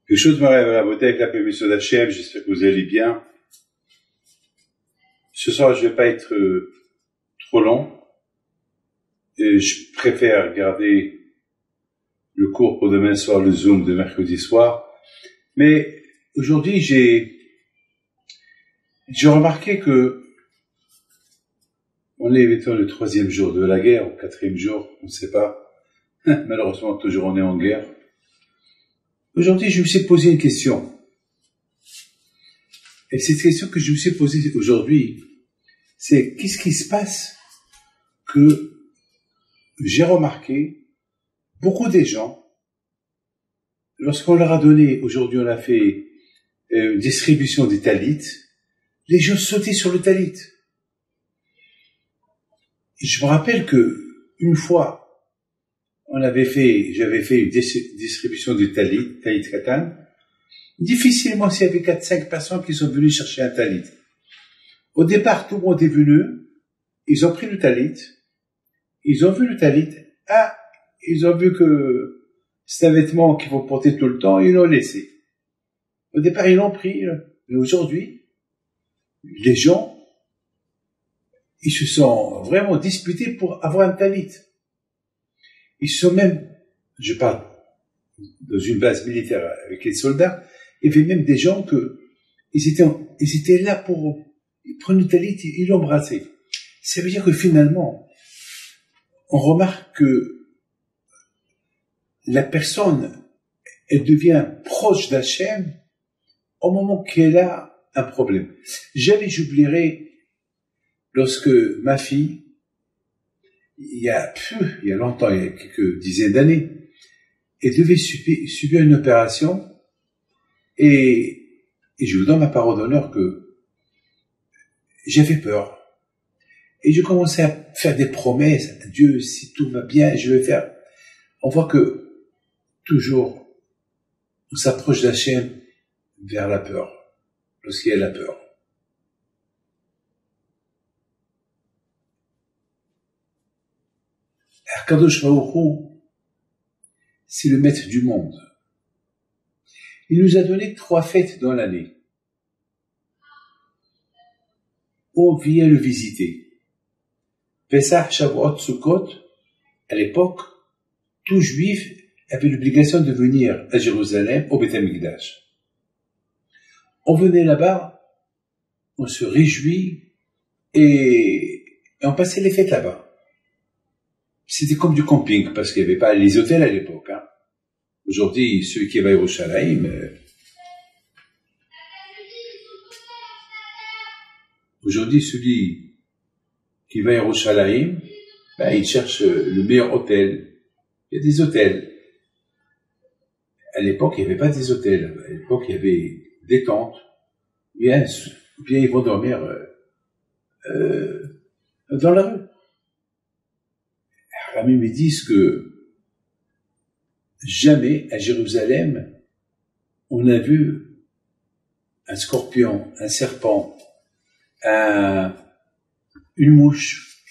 Quelque chose m'arrive à la beauté avec la permission d'Hachem, j'espère que vous allez bien. Ce soir, je vais pas être trop long. Et je préfère garder le cours pour demain soir, le Zoom de mercredi soir. Mais aujourd'hui, j'ai remarqué que on est maintenant le 3e jour de la guerre, ou 4e jour, on ne sait pas. Malheureusement, toujours on est en guerre. Aujourd'hui, je me suis posé une question. Et cette question que je me suis posée aujourd'hui, c'est qu'est-ce qui se passe que j'ai remarqué beaucoup des gens, lorsqu'on leur a donné, aujourd'hui on a fait une distribution des talits, les gens sautaient sur le talit. Et je me rappelle que une fois, j'avais fait une distribution du talit katan. Difficilement, s'il y avait 4-5 personnes qui sont venues chercher un talit. Au départ, tout le monde est venu, ils ont pris le talit, ils ont vu le talit, ils ont vu que c'est un vêtement qu'il faut porter tout le temps, ils l'ont laissé. Au départ, ils l'ont pris, mais aujourd'hui, les gens, ils se sont vraiment disputés pour avoir un talit. Ils sont même, je parle dans une base militaire avec les soldats, il y avait même des gens ils étaient là pour prendre le talit, ils l'embrassaient. Ça veut dire que finalement, on remarque que la personne, elle devient proche d'Hachem au moment qu'elle a un problème. J'oublierai lorsque ma fille, il y a longtemps, il y a quelques dizaines d'années, elle devait subir une opération et je vous donne ma parole d'honneur que j'avais peur. Et je commençais à faire des promesses à Dieu, si tout va bien, je vais faire. On voit que toujours, on s'approche d'Hachem vers la peur, lorsqu'il y a la peur. Kadosh Baruch Hu, c'est le maître du monde. Il nous a donné 3 fêtes dans l'année. On vient le visiter. Pesach, Shavuot, Sukkot, à l'époque, tout juif avait l'obligation de venir à Jérusalem, au Beth Amikdash. On venait là-bas, on se réjouit et on passait les fêtes là-bas. C'était comme du camping, parce qu'il n'y avait pas les hôtels à l'époque. Aujourd'hui, ceux qui va à Yerushalayim, aujourd'hui, celui qui va à Yerushalayim, il cherche le meilleur hôtel. Il y a des hôtels. À l'époque, il n'y avait pas des hôtels. À l'époque, il y avait des tentes. Bien, ils vont dormir dans la rue. Rami me disent que jamais à Jérusalem on a vu un scorpion, un serpent, une mouche.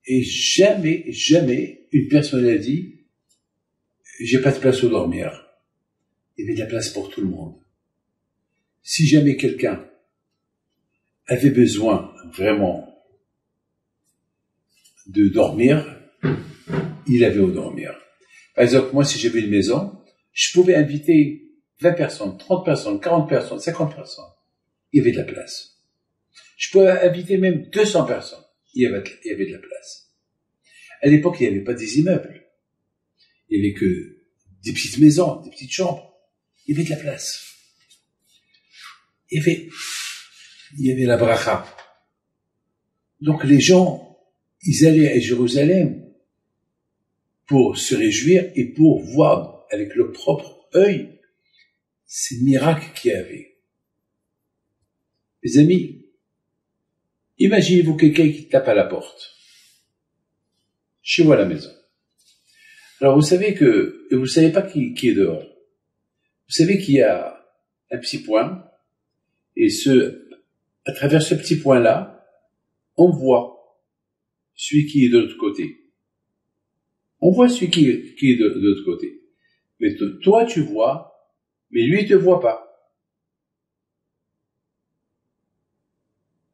Et jamais une personne a dit j'ai pas de place où dormir. Il y avait de la place pour tout le monde. Si jamais quelqu'un avait besoin vraiment de dormir, il avait où dormir. Par exemple, moi, si j'avais une maison, je pouvais inviter 20 personnes, 30 personnes, 40 personnes, 50 personnes. Il y avait de la place. Je pouvais inviter même 200 personnes. Il y avait de la place. À l'époque, il n'y avait pas des immeubles. Il n'y avait que des petites maisons, des petites chambres. Il y avait de la place. Il y avait la bracha. Donc les gens, ils allaient à Jérusalem pour se réjouir et pour voir avec leur propre œil ces miracles qu'il y avait. Les amis, imaginez-vous quelqu'un qui tape à la porte, chez vous à la maison. Alors vous savez que, et vous ne savez pas qui est dehors. Vous savez qu'il y a un petit point, et à travers ce petit point-là, on voit celui qui est de l'autre côté. On voit celui qui est de l'autre côté. Mais toi, tu vois, mais lui, il te voit pas.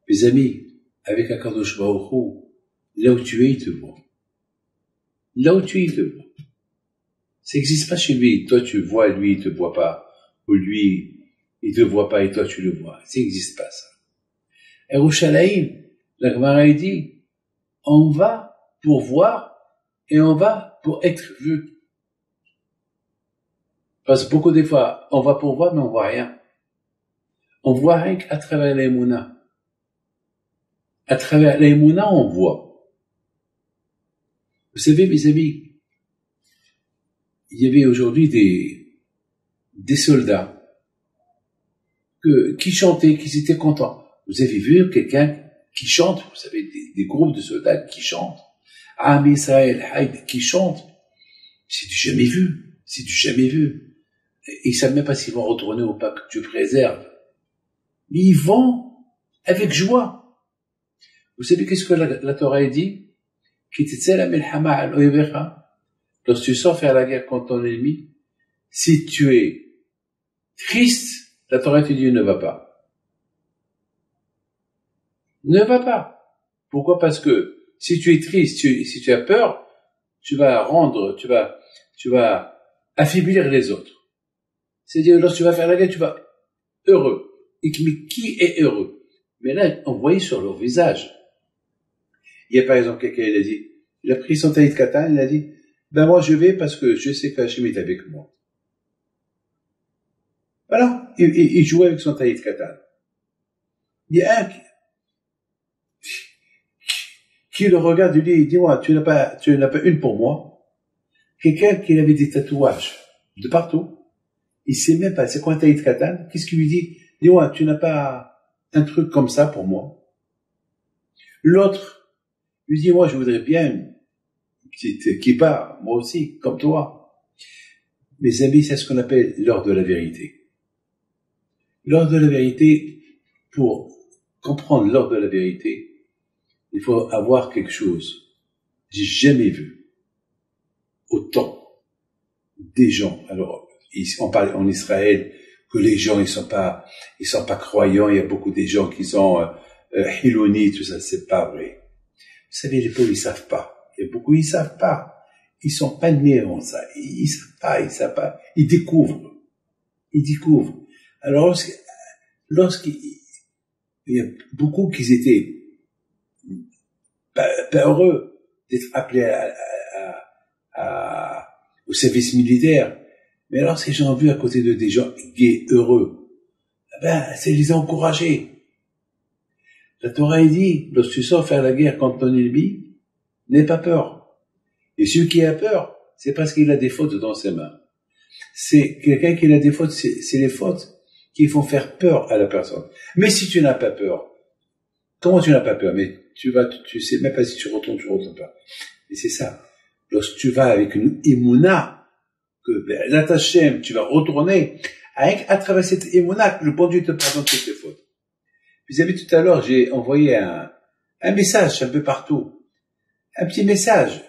Mes amis, avec Akadosh Baruch Hu, là où tu es, il te voit. Là où tu es, il te voit. Ça n'existe pas chez lui. Toi, tu vois, lui, il te voit pas. Ou lui, il te voit pas et toi, tu le vois. Ça n'existe pas, ça. Et Yerushalayim, la Gemara dit, on va pour voir et on va pour être vu. Parce que beaucoup des fois, on va pour voir, mais on voit rien. On voit rien qu'à travers les Mouna. À travers les Mouna, on voit. Vous savez, mes amis, il y avait aujourd'hui des soldats qui chantaient, qui étaient contents. Vous avez vu quelqu'un qui chante, vous savez, des groupes de soldats qui chantent. Am Israël Haïd qui chante. C'est du jamais vu. C'est du jamais vu. Et ils savent même pas s'ils vont retourner au pas que Dieu préserve. Mais ils vont avec joie. Vous savez qu'est-ce que la Torah a dit? Lorsque tu sors faire la guerre contre ton ennemi, si tu es triste, la Torah te dit ne va pas. Ne va pas. Pourquoi? Parce que si tu es triste, si tu as peur, tu vas affaiblir les autres. C'est-à-dire, lorsque tu vas faire la guerre, tu vas heureux. Et mais qui est heureux? Mais là, on voyait sur leur visage. Il y a par exemple quelqu'un, il a pris son taït katan, il a dit, ben moi je vais parce que je sais que Hachem est avec moi. Voilà, il jouait avec son taït katan. Il y a un qui le regarde, il dit, dis-moi, tu n'as pas une pour moi? Quelqu'un qui avait des tatouages de partout, il sait même pas, c'est quoi un taït katan? Qu'est-ce qu'il lui dit? Dis-moi, tu n'as pas un truc comme ça pour moi? L'autre lui dit, moi je voudrais bien une petite kippa, moi aussi, comme toi. Mes amis, c'est ce qu'on appelle l'heure de la vérité. L'heure de la vérité, pour comprendre l'heure de la vérité, il faut avoir quelque chose. J'ai jamais vu autant des gens. Alors, on parle en Israël que les gens ils sont pas croyants. Il y a beaucoup de gens qui sont Hiloni, tout ça, c'est pas vrai. Vous savez, les pauvres ils savent pas. Il y a beaucoup ils savent pas. Ils sont pas nés en ça. Ils savent pas. Ils découvrent. Alors lorsqu'il y a beaucoup qui étaient pas heureux d'être appelés au service militaire. Mais alors, ces gens ont vu à côté de des gens gays, heureux, c'est les encourager. La Torah dit, lorsque tu sors faire la guerre contre ton ennemi, n'aie pas peur. Et celui qui a peur, c'est parce qu'il a des fautes dans ses mains. C'est quelqu'un qui a des fautes, c'est les fautes qui font faire peur à la personne. Mais si tu n'as pas peur, comment tu n'as pas peur? Mais tu sais même pas si tu retournes pas. Et c'est ça. Lorsque tu vas avec une imuna, que la Hachem, tu vas retourner, à travers cette imuna, le bon Dieu te pardonne toutes tes fautes. Vous avez tout à l'heure, j'ai envoyé un message un peu partout. Un petit message.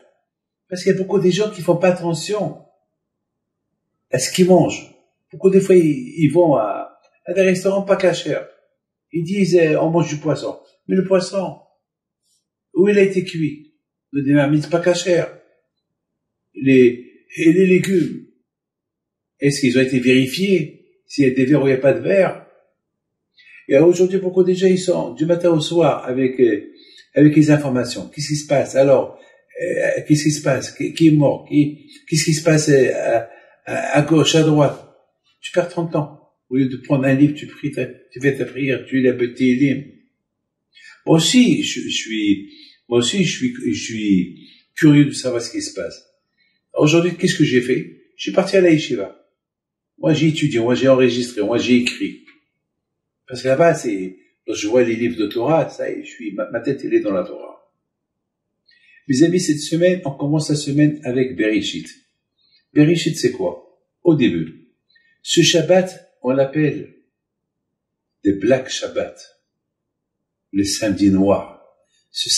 Parce qu'il y a beaucoup de gens qui font pas attention à ce qu'ils mangent. Beaucoup de fois, ils vont à des restaurants pas cachers. Ils disent, on mange du poisson. Mais le poisson, où il a été cuit? Des marmites pas cachères. Et les légumes, est-ce qu'ils ont été vérifiés? S'il y a des verres ou il n'y a pas de verres? Et aujourd'hui, beaucoup de gens, ils sont du matin au soir avec les informations. Qu'est-ce qui se passe? Alors, qu'est-ce qui se passe? Qui est mort? Qu'est-ce qui se passe à gauche, à droite? Tu perds ton temps. Au lieu de prendre un livre, tu fais ta prière, tu lis un petit livre. Moi aussi, je suis curieux de savoir ce qui se passe. Aujourd'hui, qu'est-ce que j'ai fait? Je suis parti à la yeshiva. Moi, j'ai étudié, moi, j'ai enregistré, moi, j'ai écrit. Parce que là-bas, lorsque je vois les livres de Torah, ça y est, ma tête, elle est dans la Torah. Mes amis, cette semaine, on commence la semaine avec Bereshit. Bereshit, c'est quoi? Au début. Ce Shabbat, on l'appelle le Black Shabbat. Le samedi noir. Ce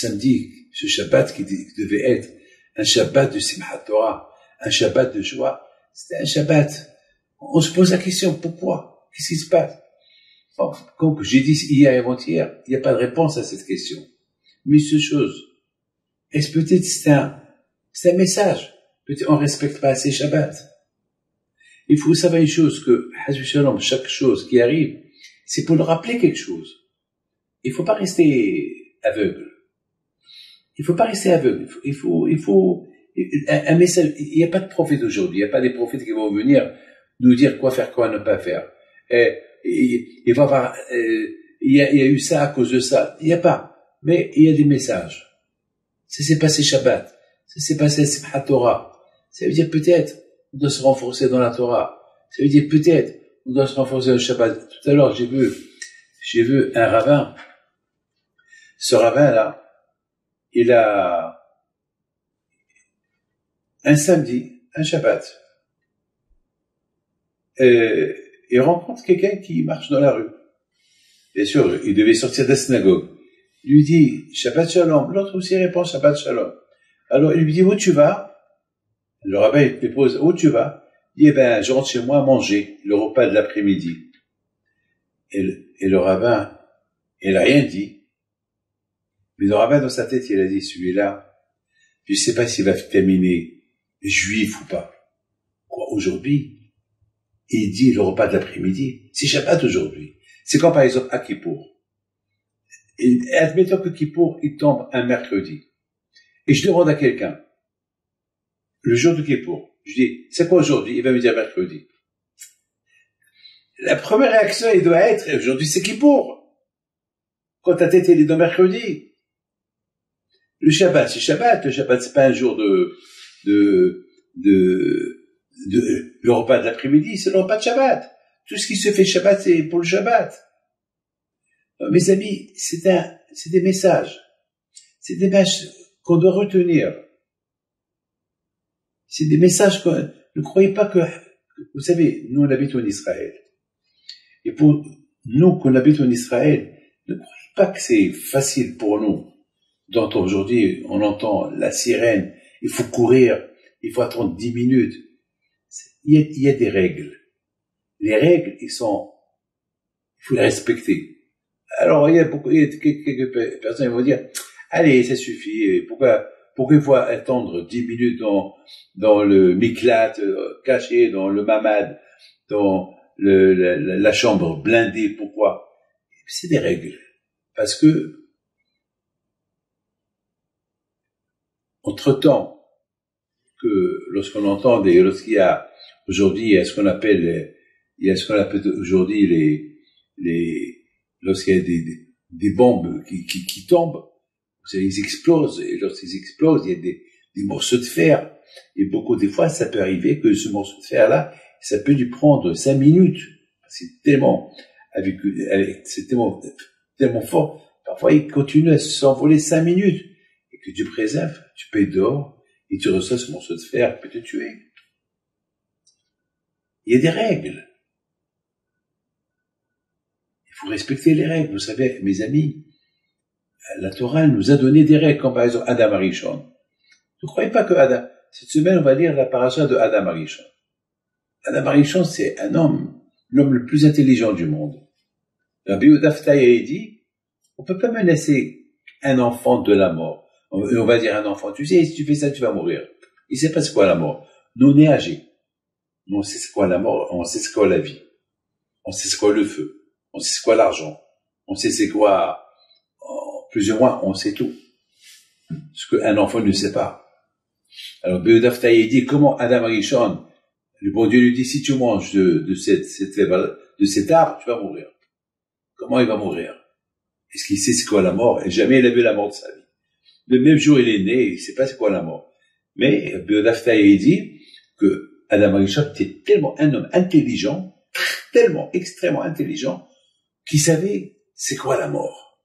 Shabbat qui devait être un Shabbat de Simchat Torah, un Shabbat de joie. C'était un Shabbat. On se pose la question, pourquoi? Qu'est-ce qui se passe? Bon, comme j'ai dit hier et avant-hier, il n'y a pas de réponse à cette question. Mais cette chose, est-ce peut-être c'est un message? Peut-être on respecte pas assez Shabbat. Il faut savoir une chose, que, chaque chose qui arrive, c'est pour nous rappeler quelque chose. Il faut pas rester aveugle. Il faut pas rester aveugle. Il faut, un message. Il n'y a pas de prophète aujourd'hui. Il n'y a pas des prophètes qui vont venir nous dire quoi faire, quoi ne pas faire. Il va avoir, il y a eu ça à cause de ça. Il n'y a pas. Mais il y a des messages. Ça s'est passé Shabbat. Ça s'est passé Simchat Torah. Ça veut dire peut-être, on doit se renforcer dans la Torah. Ça veut dire peut-être, on doit se renforcer dans le Shabbat. Tout à l'heure, j'ai vu un rabbin. Ce rabbin-là, il a un samedi, un Shabbat. Il rencontre quelqu'un qui marche dans la rue. Bien sûr, il devait sortir de la synagogue. Il lui dit Shabbat Shalom. L'autre aussi répond Shabbat Shalom. Alors il lui dit où tu vas? Le rabbin lui pose où tu vas? Il dit je rentre chez moi à manger le repas de l'après-midi. Et le rabbin, il n'a rien dit. Mais le rabbin dans sa tête, il a dit celui-là, je ne sais pas s'il va terminer juif ou pas. Quoi, aujourd'hui, il dit le repas de l'après-midi. C'est Shabbat aujourd'hui. C'est comme par exemple à Kippour. Et admettons que Kippour, il tombe un mercredi. Et je demande à quelqu'un, le jour de Kippour, je dis, c'est quoi aujourd'hui? Il va me dire mercredi. La première réaction, il doit être, aujourd'hui c'est Kippour. Quand ta tête, elle est dans mercredi. Le Shabbat, c'est Shabbat. Le Shabbat, c'est pas un jour le repas de l'après-midi, c'est le repas de Shabbat. Tout ce qui se fait Shabbat, c'est pour le Shabbat. Mes amis, c'est des messages. C'est des messages qu'on doit retenir. C'est des messages que, ne croyez pas que, vous savez, nous on habite en Israël. Et pour nous qu'on habite en Israël, ne croyez pas que c'est facile pour nous. D'entendre aujourd'hui, on entend la sirène, il faut courir, il faut attendre 10 minutes. Il y a des règles. Les règles, il faut les respecter. Alors, il y a quelques personnes qui vont dire, allez, ça suffit, pourquoi il faut attendre 10 minutes dans le miklat, caché, dans le mamad, dans la chambre blindée, pourquoi? C'est des règles. Parce que, entre-temps, que lorsqu'on entend lorsqu'il y a aujourd'hui, il y a ce qu'on appelle aujourd'hui lorsqu'il y a des bombes qui tombent, vous savez, ils explosent, et lorsqu'ils explosent, il y a des morceaux de fer, et des fois, ça peut arriver que ce morceau de fer-là, ça peut lui prendre 5 minutes, c'est tellement, c'est tellement fort, parfois il continue à s'envoler 5 minutes, et que tu préserves, tu payes dehors, et tu reçois ce morceau de fer, peut te tuer. Il y a des règles. Il faut respecter les règles. Vous savez, mes amis, la Torah nous a donné des règles, comme par exemple Adam Arishon. Ne croyez pas que Adam, cette semaine on va lire la paracha de Adam Arishon. Adam Arishon, c'est l'homme le plus intelligent du monde. Rabbi Yehuda Ftaïa dit, on peut pas menacer un enfant de la mort. On va dire à un enfant, tu sais, si tu fais ça, tu vas mourir. Il sait pas c'est quoi la mort. Nous, on est âgés. Nous, on sait c'est quoi la mort, on sait c'est quoi la vie. On sait c'est quoi le feu. On sait c'est quoi l'argent. On sait c'est quoi, plus ou moins, on sait tout. Ce qu'un enfant ne sait pas. Alors, Yehuda Ftaïa dit, comment Adam Arishon, le bon Dieu lui dit, si tu manges de cet arbre, tu vas mourir. Comment il va mourir? Est-ce qu'il sait c'est quoi la mort? Et jamais il a vu la mort de sa vie. Le même jour il est né, il sait pas c'est quoi la mort. Mais Yehuda Ftaïa dit que Adam Arishon était tellement un homme intelligent, tellement extrêmement intelligent, qu'il savait c'est quoi la mort.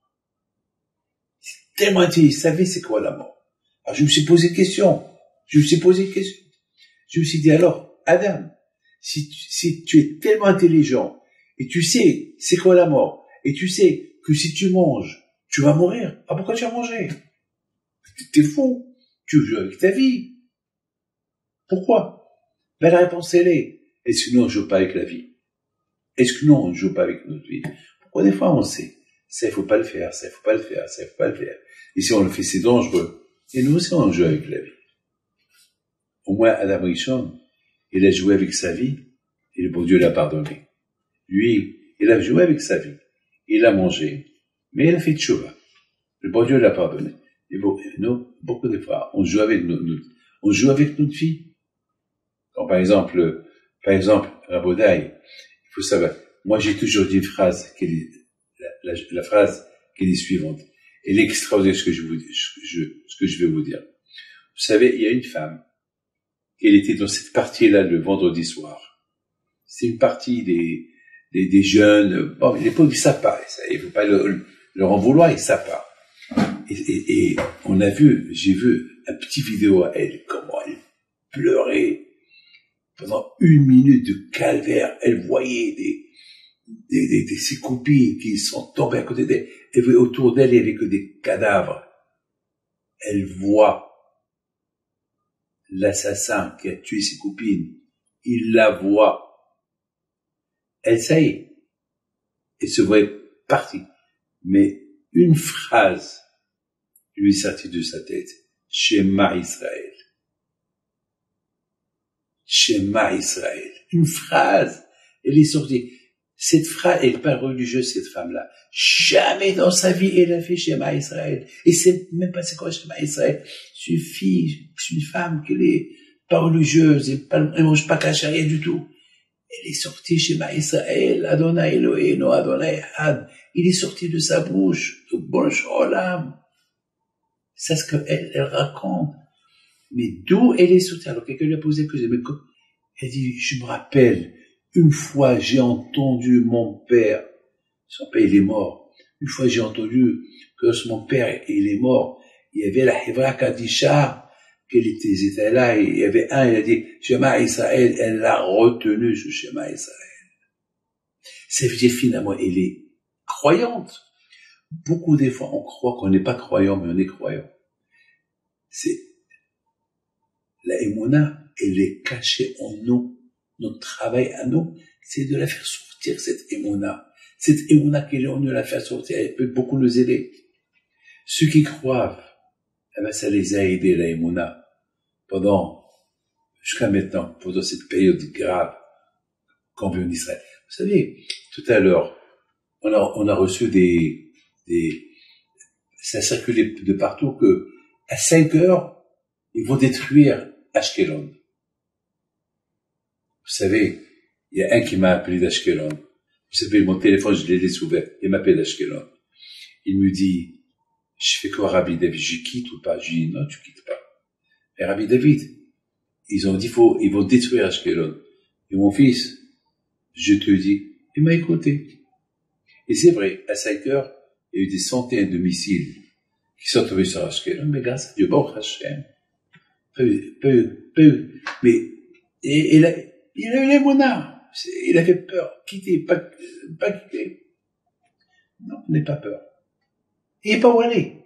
Tellement intelligent, il savait c'est quoi la mort. Alors je me suis posé une question. Je me suis dit alors, Adam, si tu es tellement intelligent, et tu sais c'est quoi la mort, et tu sais que si tu manges, tu vas mourir. Ah, pourquoi tu as mangé? T'es fou. Tu joues avec ta vie. Pourquoi? Ben, la réponse, elle est-ce que nous, on ne joue pas avec la vie? Est-ce que nous, on ne joue pas avec notre vie? Pourquoi des fois, on sait, ça, il faut pas le faire, ça, il faut pas le faire, ça, il faut pas le faire. Et si on le fait, c'est dangereux. Et nous aussi, on joue avec la vie. Au moins, Adam Rishon, il a joué avec sa vie, et le bon Dieu l'a pardonné. Lui, il a joué avec sa vie. Il a mangé, mais il a fait tchouva. Le bon Dieu l'a pardonné. Et bon, nous, beaucoup de fois, on joue avec notre vie. Quand, par exemple, Rabodaï, il faut savoir, moi, j'ai toujours dit une phrase la phrase qui est suivante. Elle est extraordinaire, ce que je vais vous dire. Vous savez, il y a une femme, elle était dans cette partie-là le vendredi soir. C'est une partie des jeunes, bon, les pauvres, ils savent pas, il faut pas leur en vouloir, ils savent pas. Et j'ai vu un petit vidéo à elle, comment elle pleurait pendant 1 minute de calvaire. Elle voyait ses copines qui sont tombées à côté d'elle. Elle voyait autour d'elle, il y avait que des cadavres. Elle voit l'assassin qui a tué ses copines. Il la voit. Elle, ça y est, elle se voyait partie. Mais une phrase lui est sortie de sa tête. Shema Israël. Shema Israël. Une phrase. Elle est sortie. Cette phrase, elle n'est pas religieuse, cette femme-là. Jamais dans sa vie, elle a fait Shema Israël. Et c'est même pas c'est quoi Shema Israël. C'est une fille, c'est une femme qui n'est pas religieuse, elle mange pas caché, rien du tout. Elle est sortie Shema Israël, Adonai Eloheinu, Adonai Had. Il est sorti de sa bouche, de bon Olam. C'est ce qu'elle raconte. Mais d'où elle est sortie? Alors quelqu'un lui a posé que elle dit, je me rappelle, une fois j'ai entendu mon père, son père il est mort, une fois j'ai entendu que mon père il est mort, il y avait la Hevra Kadisha, ils étaient là, il y avait il a dit, Shema Israël, elle l'a retenu, ce Shema Israël. Ça veut dire finalement, elle est croyante. Beaucoup des fois, on croit qu'on n'est pas croyant, mais on est croyant. C'est, la Emouna, elle est cachée en nous. Notre travail à nous, c'est de la faire sortir, cette Emouna. Cette Emouna qu'elle est en nous, la faire sortir, elle peut beaucoup nous aider. Ceux qui croient, eh ben, ça les a aidés, la Emouna, jusqu'à maintenant, pendant cette période grave qu'on vit en Israël. Vous savez, tout à l'heure, on a reçu ça circulait de partout que, à 5 heures, ils vont détruire Ashkelon. Vous savez, il y a un qui m'a appelé d'Ashkelon. Vous savez, mon téléphone, je l'ai laissé ouvert. Il m'appelle d'Ashkelon. Il me dit, je fais quoi, Rabbi David? Je quitte ou pas? Je dis, non, tu quittes pas. Et Rabbi David, ils ont dit, ils vont détruire Ashkelon. Et mon fils, je te dis, il m'a écouté. Et c'est vrai, à 5 heures, il y a eu des centaines de missiles qui sont tombés sur Ashkelon, mais grâce à Dieu, bon, Hashem. Mais, il a eu les monards. Il a fait peur. Quitter, pas quitter. Non, n'aie pas peur. Il n'est pas où aller.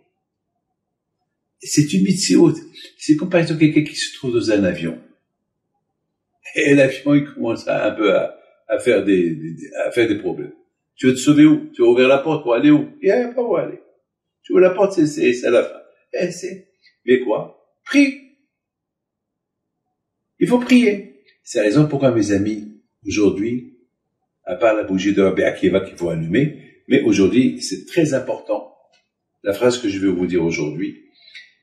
C'est une mitzvot. C'est comme par exemple quelqu'un qui se trouve dans un avion. Et l'avion, il commence à faire des problèmes. Tu veux te sauver où? Tu veux ouvrir la porte pour aller où? Il n'y a pas où aller. Tu ouvres la porte, c'est à la fin. Mais quoi? Prie. Il faut prier. C'est la raison pourquoi, mes amis, aujourd'hui, à part la bougie de Rabbi Akiva qu'il faut allumer, mais aujourd'hui, c'est très important. La phrase que je vais vous dire aujourd'hui,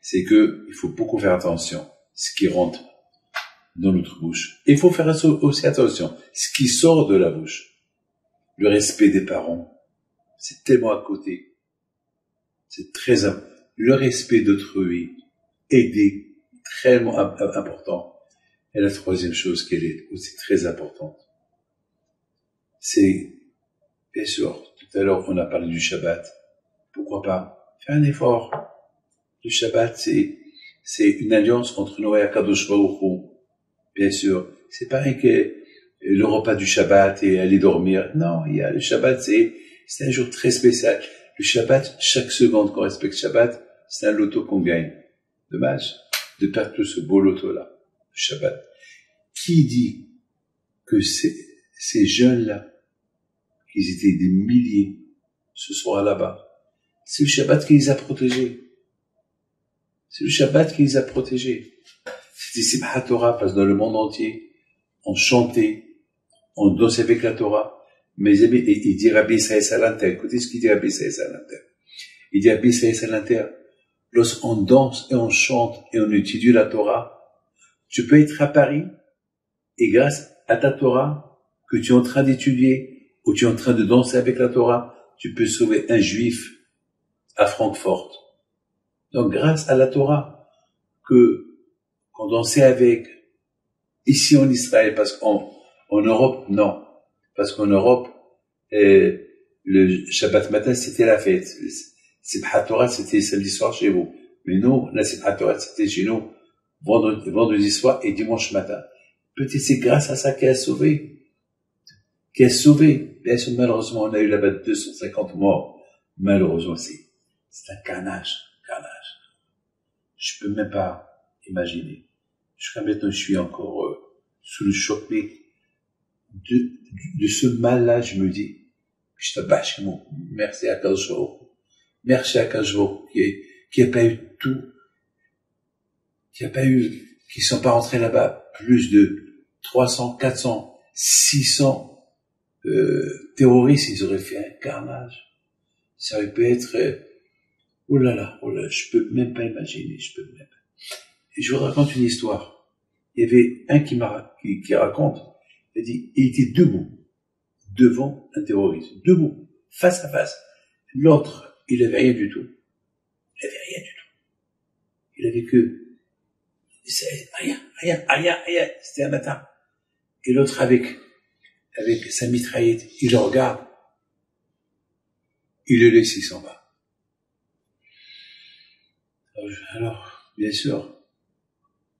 c'est que il faut beaucoup faire attention à ce qui rentre dans notre bouche. Et il faut faire aussi attention à ce qui sort de la bouche. Le respect des parents, c'est tellement à côté. C'est très important. Le respect d'autrui, aider, très important. Et la troisième chose qui est aussi très importante, c'est, bien sûr, tout à l'heure on a parlé du Shabbat. Pourquoi pas faire un effort? Le Shabbat, c'est une alliance entre nous et Akadosh Baruch Hu. Bien sûr, c'est pareil que le repas du Shabbat et aller dormir. Non, le Shabbat, c'est un jour très spécial. Le Shabbat, chaque seconde qu'on respecte Shabbat, c'est un loto qu'on gagne. Dommage. de perdre tout ce beau loto-là, le Shabbat. Qui dit que ces jeunes-là, qu'ils étaient des milliers, ce soir là-bas, c'est le Shabbat qui les a protégés. C'est le Shabbat qui les a protégés. C'était Simchat Torah, parce que dans le monde entier, on chantait, on dansait avec la Torah. Mes amis, il dit Rabbi Israël Salanter, écoutez ce qu'il dit Rabbi Israël Salanter. Il dit Rabbi Israël Salanter, lorsqu'on danse et on chante et on étudie la Torah, tu peux être à Paris et grâce à ta Torah que tu es en train d'étudier ou tu es en train de danser avec la Torah, tu peux sauver un juif à Francfort. Donc grâce à la Torah qu'on dansait avec ici en Israël, parce qu'en Europe, non. Parce qu'en Europe, le Shabbat matin, c'était la fête. Simchat Torah, c'était samedi soir chez vous. Mais nous, la Simchat Torah, c'était chez nous vendredi soir et dimanche matin. Peut-être c'est grâce à ça qu'elle a sauvé. Bien sûr, malheureusement, on a eu là-bas 250 morts. Malheureusement, c'est un carnage. Je peux même pas imaginer. Jusqu'à maintenant, je suis encore sous le choc, mais de ce mal-là, je me dis, je te bâche, merci à Kajro. Merci à Kajro, qui a pas eu tout, qui sont pas rentrés là-bas plus de 300, 400, 600 terroristes, ils auraient fait un carnage. Ça aurait pu être, oh là là, je peux même pas imaginer, Et je vous raconte une histoire. Il y avait un qui raconte, il dit, il était debout, devant un terroriste, debout, face à face. L'autre, il avait rien du tout. Il avait que, rien, c'était un matin. Et l'autre avec sa mitraillette, il le regarde, il le laisse, il s'en va. Alors, bien sûr,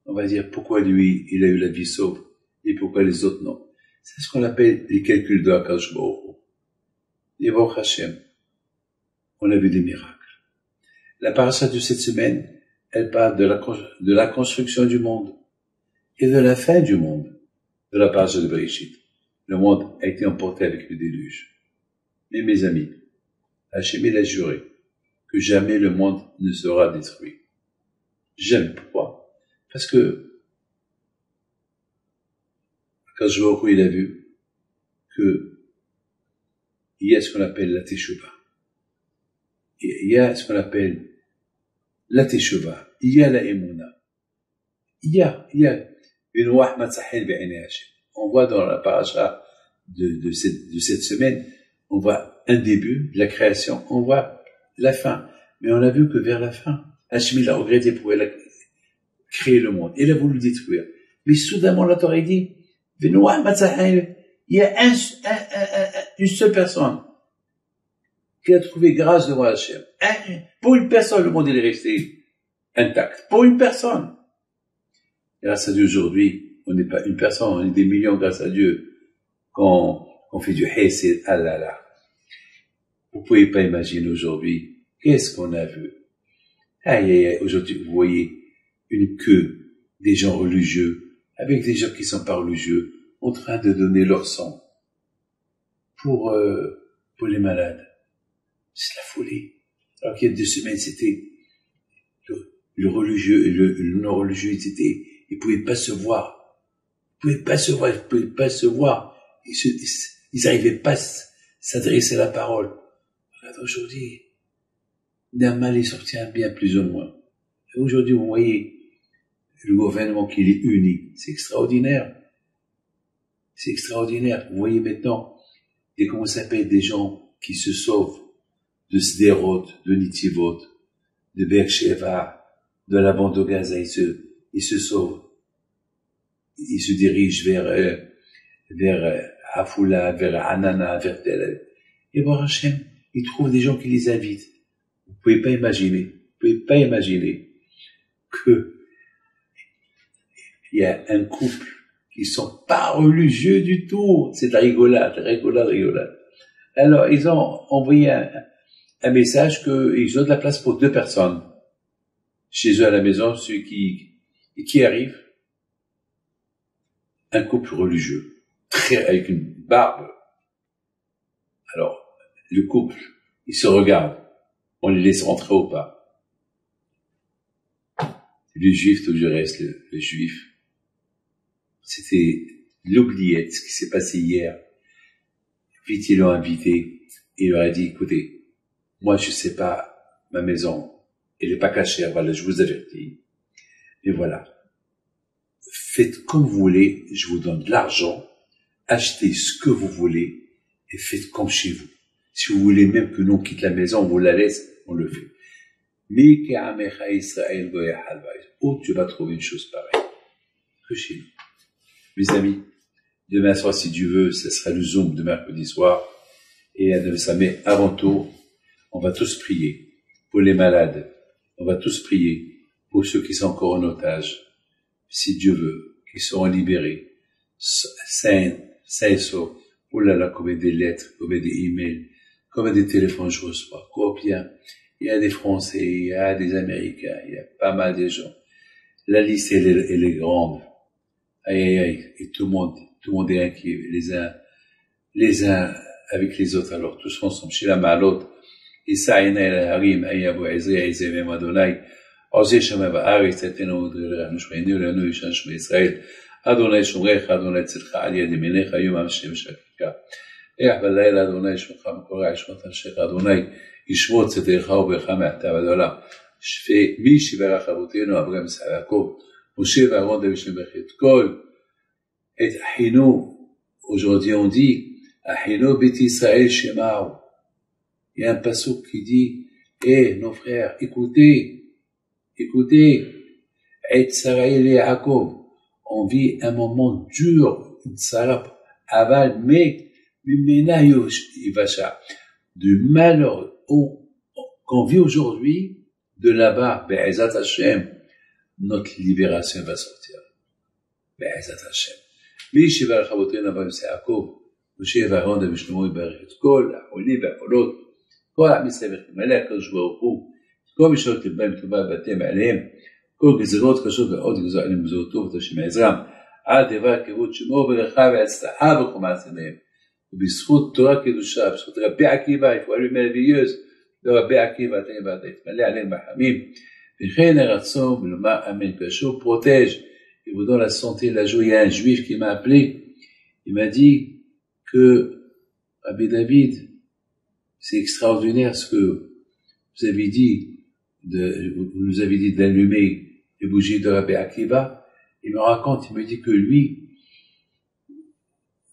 on va dire pourquoi lui, il a eu la vie sauve et pourquoi les autres non. C'est ce qu'on appelle les calculs de Akadosh Baruch Hu. Et Baruch Hashem, on a vu des miracles. La paracha de cette semaine, elle parle de la construction du monde et de la fin du monde, de la paracha de Bereshit. Le monde a été emporté avec le déluge. Mais mes amis, Hachem il a juré que jamais le monde ne sera détruit. Jamais. Pourquoi? Parce que quand je vois où il a vu que il y a ce qu'on appelle la teshuva. Il y a ce qu'on appelle la teshuva. Il y a la émouna. Il y a une wahma tzahil bi'inei Hachem. On voit dans la paracha de cette semaine, on voit un début de la création, on voit la fin. Mais on a vu que vers la fin, Hachem il a regretté pour créer le monde. Il a voulu le détruire. Mais soudainement, la Torah dit, il y a une seule personne qui a trouvé grâce devant Hachem. Pour une personne, le monde il est resté intact. Pour une personne. Grâce à Dieu aujourd'hui, on n'est pas une personne, on est des millions grâce à Dieu. Quand on fait du hesed, ah là là. Vous pouvez pas imaginer aujourd'hui, qu'est-ce qu'on a vu? Aujourd'hui, vous voyez une queue des gens religieux, avec des gens qui sont pas religieux, en train de donner leur sang pour les malades. C'est la folie. Alors qu'il y a 2 semaines, c'était le religieux et le non-religieux, ils pouvaient pas se voir. Ils pouvaient pas se voir. Ils arrivaient pas à s'adresser à la parole. Regarde, aujourd'hui, d'un mal est sorti un bien, plus ou moins. Et aujourd'hui, vous voyez, le gouvernement qui est uni. C'est extraordinaire. Vous voyez maintenant, comment ça s'appelle, des gens qui se sauvent de Sderot, de Nitivot, de Beersheva, de la bande de Gaza, ils se sauvent. Ils se dirigent vers Hafula, vers Hanana, vers Tel Aviv. Et Baruch Hashem, ils trouvent des gens qui les invitent. Vous pouvez pas imaginer que il y a un couple qui sont pas religieux du tout. C'est de la rigolade. Alors, ils ont envoyé un message qu'ils ont de la place pour 2 personnes. Chez eux à la maison, ceux qui Et qui arrive? Un couple religieux, avec une barbe. Alors, le couple, ils se regardent. On les laisse rentrer ou pas? Les juifs, tout je reste, les juifs. C'était l'oubliette, ce qui s'est passé hier. Vite, ils l'ont invité. Et il leur a dit, écoutez, moi, je sais pas, ma maison, elle n'est pas cachée, voilà, je vous avertis. Et voilà. Faites comme vous voulez, je vous donne de l'argent, achetez ce que vous voulez, et faites comme chez vous. Si vous voulez même que nous quitte la maison, on vous la laisse, on le fait. Mais où tu vas trouver une chose pareille? Que chez nous. Mes amis, demain soir, si Dieu veut, ce sera le Zoom de mercredi soir. Et mais avant tout, on va tous prier pour les malades. On va tous prier pour ceux qui sont encore en otage. Si Dieu veut, qu'ils seront libérés. Sains et saufs. Oh là là, combien des lettres, combien des emails, combien des téléphones je reçois. Combien? Il y a des Français, il y a des Américains, il y a pas mal de gens. La liste, elle est grande. Aïe, aïe, aïe. Et tout le monde est inquiet. Les uns avec les autres. Alors, tous ensemble, chez la malade. Et ça, il y a la harim, aïe, abou, aïzé, aïzé, même Adonai. Osé, shama, ba'aris, tetena, udrera, nushreinu, lanu, yishan, shma, Israël. Adonai, shumrecha, Adonai, tzilcha, al yad yaminecha, yom amshem, shakika. Each balayla, Adonai, shumcha, mekora, yishmot, amshech, Adonai, yishmot, tzedekha, ubecha, me'atav, adola. Shfe, mi, shiverach, avotenu, Abraham, Yaakov, Moshe, Aaron, David, Shemechet, Kol, et Ahinu. Aujourd'hui, on dit, Ahinu, Bet Israël, Shema'u. Il y a un passouk qui dit, nos frères, écoutez, et Sarahel et Yaakov, on vit un moment dur, Sarah, aval, mais, du malheur qu'on vit aujourd'hui, de là-bas, Be'ezat Hashem, notre libération va sortir. Be'ezat Hashem. מי שיברך אבותינו אברהם ויעקב, משה ואהרון ושלמה יברך את כל החולים והחולות, כל עם ישראל ימלא הקדוש ברוך הוא, כל משאלות לבם טובה בבתיהם עליהם, כל גזירות קשות ועוד גזירות עליהם בזהותו ותשם עזרם, עד דבר כבוד שמו וברכה והצלחה בכל מעשיהם, ובזכות תורה קדושה, בזכות רבי עקיבא, יפועלו מלוויוז, ורבי עקיבא אתה יתמלא עליהם ברחמים, וכן הרצון ולומר אמן, קשור פרוטג' et vous donne la santé, la joie. Il y a un juif qui m'a appelé, il m'a dit que Rabbi David, c'est extraordinaire ce que vous avez dit, vous nous avez dit d'allumer les bougies de Rabbi Akiva. Il me raconte, il me dit que lui,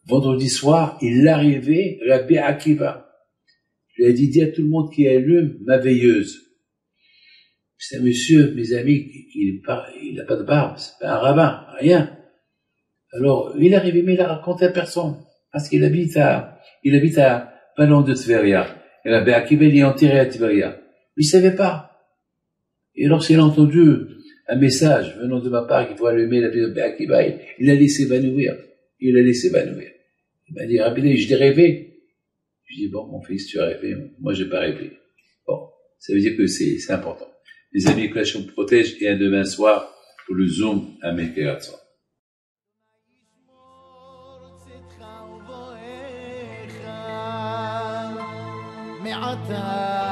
vendredi soir, il arrivait Rabbi Akiva. Je lui ai dit, dis à tout le monde qui allume ma veilleuse. C'est un monsieur, mes amis, il n'a pas de barbe, c'est pas un rabbin, rien. Alors, il est arrivé, mais il a raconté à personne. Parce qu'il habite à pas loin de Tveria. Et Rabbi Akiva, il est enterré à Tveria. Il savait pas. Et lorsqu'il a entendu un message venant de ma part qu'il faut allumer la vie de Rabbi Akiva, il a laissé évanouir. Il m'a dit, Rabbi, je l'ai rêvé. Je dis, bon, mon fils, tu as rêvé. Moi, j'ai pas rêvé. Bon. Ça veut dire que c'est important. Les amis, que la Hachem protège, et un demain soir pour le Zoom à Mekeratson. מעתה